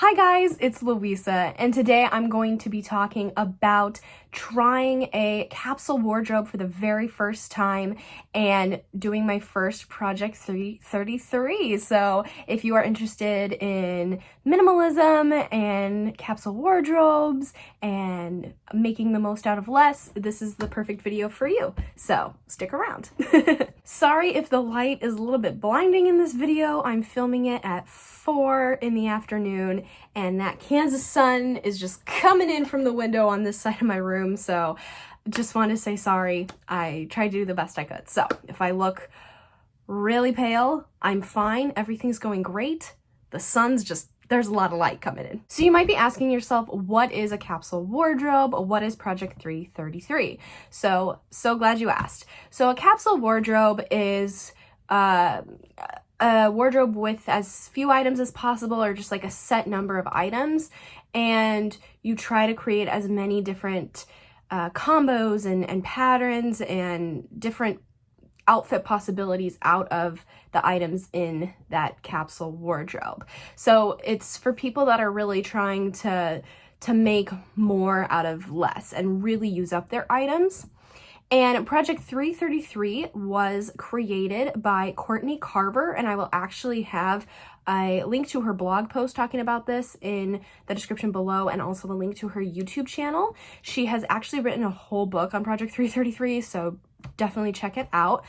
Hi guys, it's Louisa, and today I'm going to be talking about trying a capsule wardrobe for the very first time and doing my first Project 333. So if you are interested in minimalism and capsule wardrobes and making the most out of less, this is the perfect video for you. So stick around. Sorry if the light is a little bit blinding in this video. I'm filming it at 4 in the afternoon and that Kansas sun is just coming in from the window on this side of my room, so just want to say sorry. I tried to do the best I could. So if I look really pale, I'm fine. Everything's going great. The sun's just, there's a lot of light coming in. So you might be asking yourself, what is a capsule wardrobe? What is Project 333? So glad you asked. So a capsule wardrobe is a wardrobe with as few items as possible, or just like a set number of items, and you try to create as many different combos and patterns and different outfit possibilities out of the items in that capsule wardrobe. So it's for people that are really trying to make more out of less and really use up their items. And Project 333 was created by Courtney Carver, and I will actually have a link to her blog post talking about this in the description below, and also the link to her YouTube channel. She has actually written a whole book on Project 333, so definitely check it out.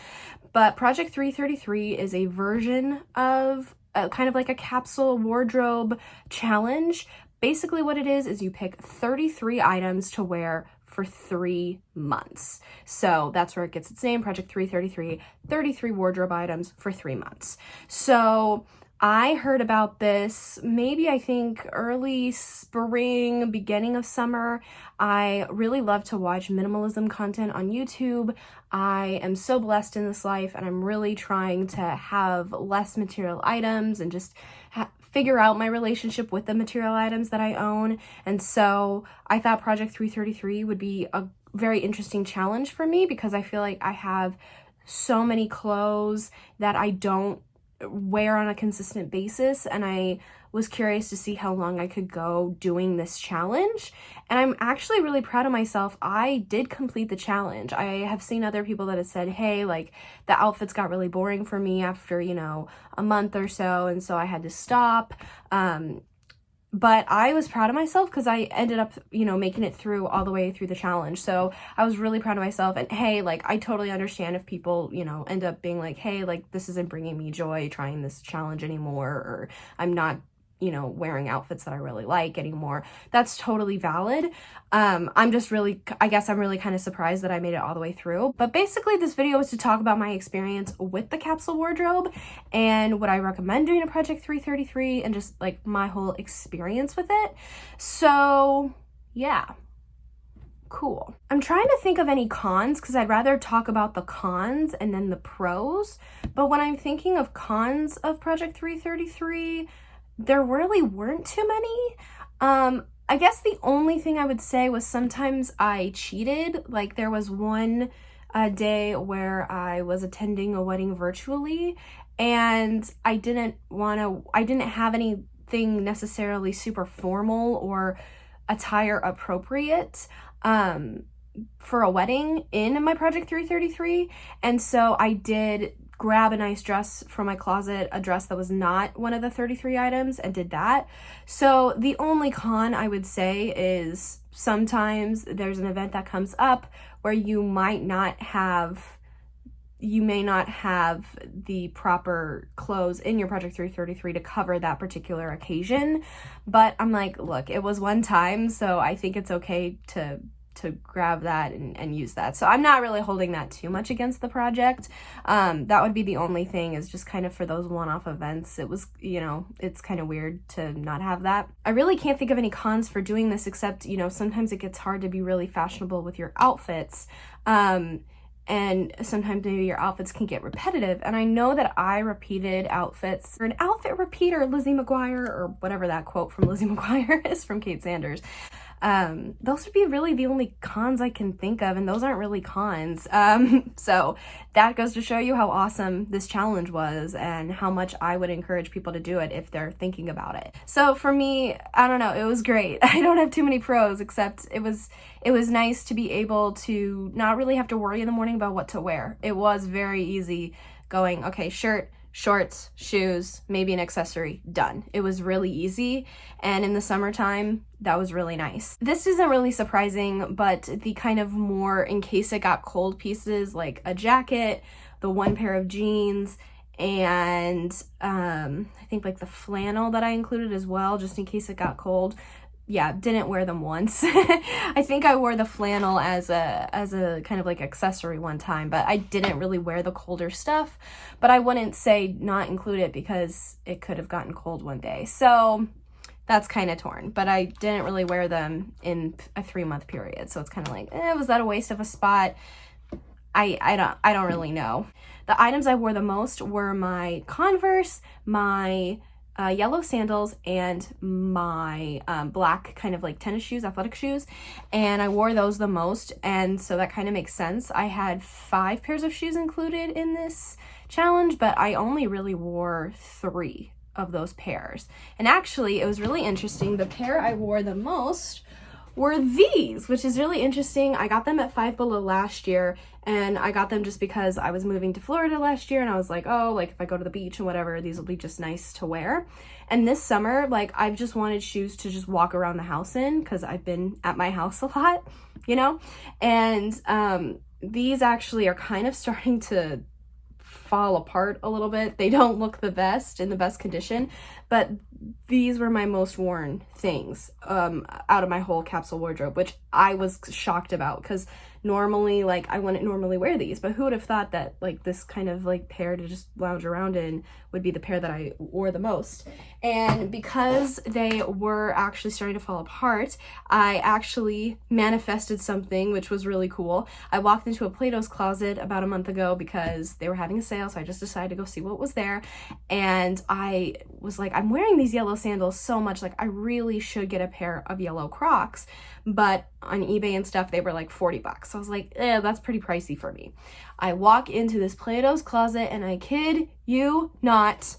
But Project 333 is a version of kind of like a capsule wardrobe challenge. Basically what it is you pick 33 items to wear for 3 months. So that's where it gets its name, Project 333, 33 wardrobe items for 3 months. So I heard about this maybe I think early spring, beginning of summer. I really love to watch minimalism content on YouTube. I am so blessed in this life, and I'm really trying to have less material items and just figure out my relationship with the material items that I own. And so I thought Project 333 would be a very interesting challenge for me, because I feel like I have so many clothes that I don't wear on a consistent basis, and I was curious to see how long I could go doing this challenge. And I'm actually really proud of myself. I did complete the challenge. I have seen other people that have said, hey, like the outfits got really boring for me after, a month or so, and so I had to stop. But I was proud of myself because I ended up, making it through all the way through the challenge. So I was really proud of myself. And hey, like, I totally understand if people, end up being like, hey, like, this isn't bringing me joy trying this challenge anymore, or I'm not, wearing outfits that I really like anymore. That's totally valid. I'm just really, I guess I'm really kind of surprised that I made it all the way through. But basically this video is to talk about my experience with the capsule wardrobe and what I recommend doing a Project 333 and just like my whole experience with it. So yeah. Cool. I'm trying to think of any cons because I'd rather talk about the cons and then the pros. But when I'm thinking of cons of Project 333, there really weren't too many. I guess the only thing I would say was sometimes I cheated. Like there was one day where I was attending a wedding virtually, and I didn't have anything necessarily super formal or attire appropriate for a wedding in my Project 333. And so I did grab a nice dress from my closet, a dress that was not one of the 33 items, and did that. So the only con I would say is sometimes there's an event that comes up where you may not have the proper clothes in your Project 333 to cover that particular occasion. But I'm like, look, it was one time, so I think it's okay to grab that and use that. So I'm not really holding that too much against the project. That would be the only thing, is just kind of for those one-off events. It was, it's kind of weird to not have that. I really can't think of any cons for doing this, except, sometimes it gets hard to be really fashionable with your outfits. And sometimes maybe your outfits can get repetitive. And I know that I repeated outfits, or an outfit repeater, Lizzie McGuire, or whatever that quote from Lizzie McGuire is from Kate Sanders. Those would be really the only cons I can think of, and those aren't really cons. So that goes to show you how awesome this challenge was and how much I would encourage people to do it if they're thinking about it. So for me, I don't know, it was great. I don't have too many pros, except it was nice to be able to not really have to worry in the morning about what to wear. It was very easy going, okay, shirt, shorts, shoes, maybe an accessory, done. It was really easy, and in the summertime, that was really nice. This isn't really surprising, but the kind of more in case it got cold pieces, like a jacket, the one pair of jeans, and I think like the flannel that I included as well, just in case it got cold. Yeah, didn't wear them once. I think I wore the flannel as a kind of like accessory one time, but I didn't really wear the colder stuff. But I wouldn't say not include it because it could have gotten cold one day. So that's kind of torn, but I didn't really wear them in a 3-month period. So it's kind of like, was that a waste of a spot? I don't really know. The items I wore the most were my Converse, my yellow sandals, and my black kind of like tennis shoes, athletic shoes, and I wore those the most, and so that kind of makes sense. I had 5 pairs of shoes included in this challenge, but I only really wore 3 of those pairs. And actually, it was really interesting. The pair I wore the most were these, which is really interesting. I got them at Five Below last year, and I got them just because I was moving to Florida last year, and I was like, oh, like if I go to the beach and whatever, these will be just nice to wear. And this summer, like I've just wanted shoes to just walk around the house in, because I've been at my house a lot, you know? And these actually are kind of starting to fall apart a little bit. They don't look the best in the best condition, but these were my most worn things out of my whole capsule wardrobe, which I was shocked about, because normally, like, I wouldn't normally wear these, but who would have thought that like this kind of like pair to just lounge around in would be the pair that I wore the most. And because they were actually starting to fall apart, I actually manifested something, which was really cool. I walked into a Plato's Closet about a month ago because they were having a sale, so I just decided to go see what was there. And I was like, I'm wearing these yellow sandals so much, like I really should get a pair of yellow Crocs. But on eBay and stuff, they were like $40. So I was like, that's pretty pricey for me. I walk into this Plato's Closet, and I kid you not,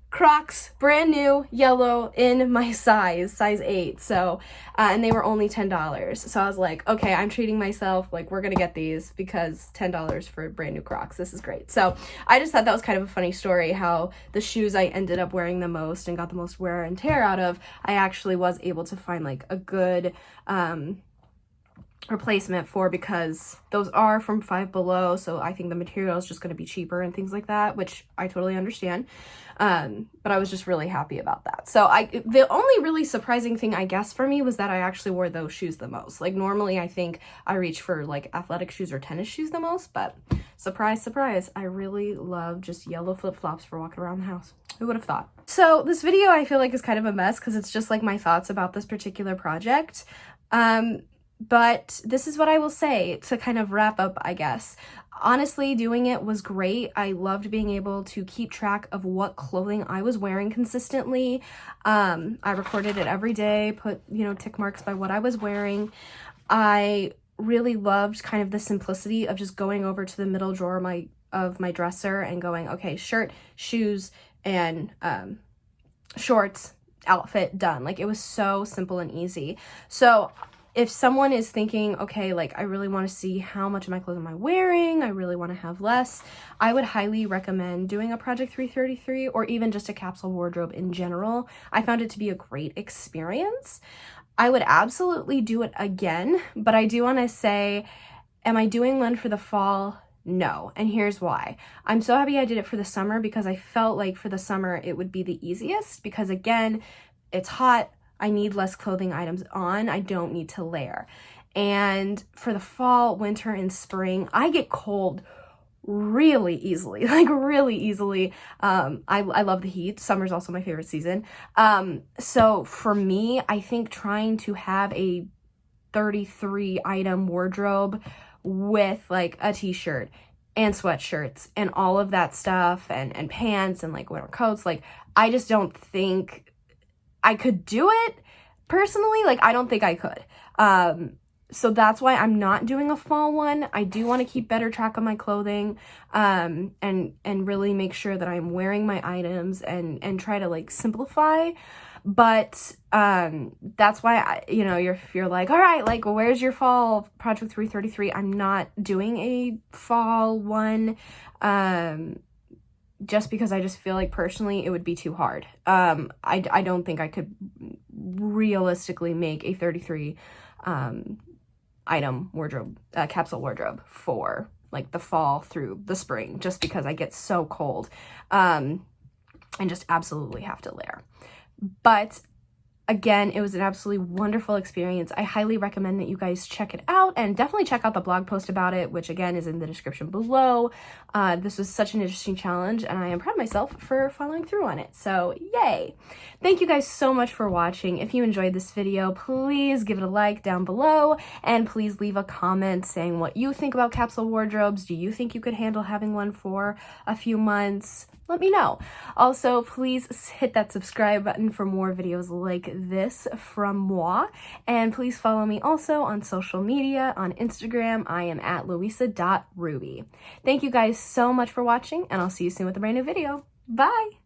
Crocs, brand new, yellow, in my size 8. So, and they were only $10. So I was like, okay, I'm treating myself, like we're gonna get these because $10 for brand new Crocs. This is great. So I just thought that was kind of a funny story, how the shoes I ended up wearing the most and got the most wear and tear out of, I actually was able to find like a good replacement for, because those are from Five Below, so I think the material is just going to be cheaper and things like that, which I totally understand. But I was just really happy about that. So the only really surprising thing, I guess, for me was that I actually wore those shoes the most. Like normally I think I reach for like athletic shoes or tennis shoes the most, but surprise, surprise, I really love just yellow flip-flops for walking around the house. Who would have thought? So this video I feel like is kind of a mess because it's just like my thoughts about this particular project. But this is what I will say to kind of wrap up, I guess. Honestly, doing it was great. I loved being able to keep track of what clothing I was wearing consistently. I recorded it every day, put, tick marks by what I was wearing. I really loved kind of the simplicity of just going over to the middle drawer of my dresser and going, okay, shirt, shoes, and shorts, outfit, done. Like it was so simple and easy. So if someone is thinking, okay, like I really want to see how much of my clothes am I wearing, I really want to have less, I would highly recommend doing a Project 333 or even just a capsule wardrobe in general. I found it to be a great experience. I would absolutely do it again, but I do want to say, am I doing one for the fall? No, and here's why. I'm so happy I did it for the summer because I felt like for the summer it would be the easiest because again, it's hot, I need less clothing items on. I don't need to layer. And for the fall, winter, and spring, I get cold really easily, like really easily. I love the heat. Summer's also my favorite season. So for me, I think trying to have a 33 item wardrobe with like a t-shirt and sweatshirts and all of that stuff and pants and like winter coats, like I just don't think I could do it personally, like, I don't think I could. So that's why I'm not doing a fall one. I do want to keep better track of my clothing, and really make sure that I'm wearing my items and try to like simplify. But that's why if you're like, all right, like, well, where's your fall project 333? I'm not doing a fall one, just because I just feel like personally it would be too hard. I don't think I could realistically make a 33 item wardrobe, capsule wardrobe for like the fall through the spring, just because I get so cold and just absolutely have to layer. But again, it was an absolutely wonderful experience. I highly recommend that you guys check it out, and definitely check out the blog post about it, which again is in the description below. This was such an interesting challenge, and I am proud of myself for following through on it. So yay! Thank you guys so much for watching. If you enjoyed this video, please give it a like down below, and please leave a comment saying what you think about capsule wardrobes. Do you think you could handle having one for a few months? Let me know. Also, please hit that subscribe button for more videos like this from moi. And please follow me also on social media. On Instagram, I am at louisa.ruby. Thank you guys so much for watching, and I'll see you soon with a brand new video. Bye!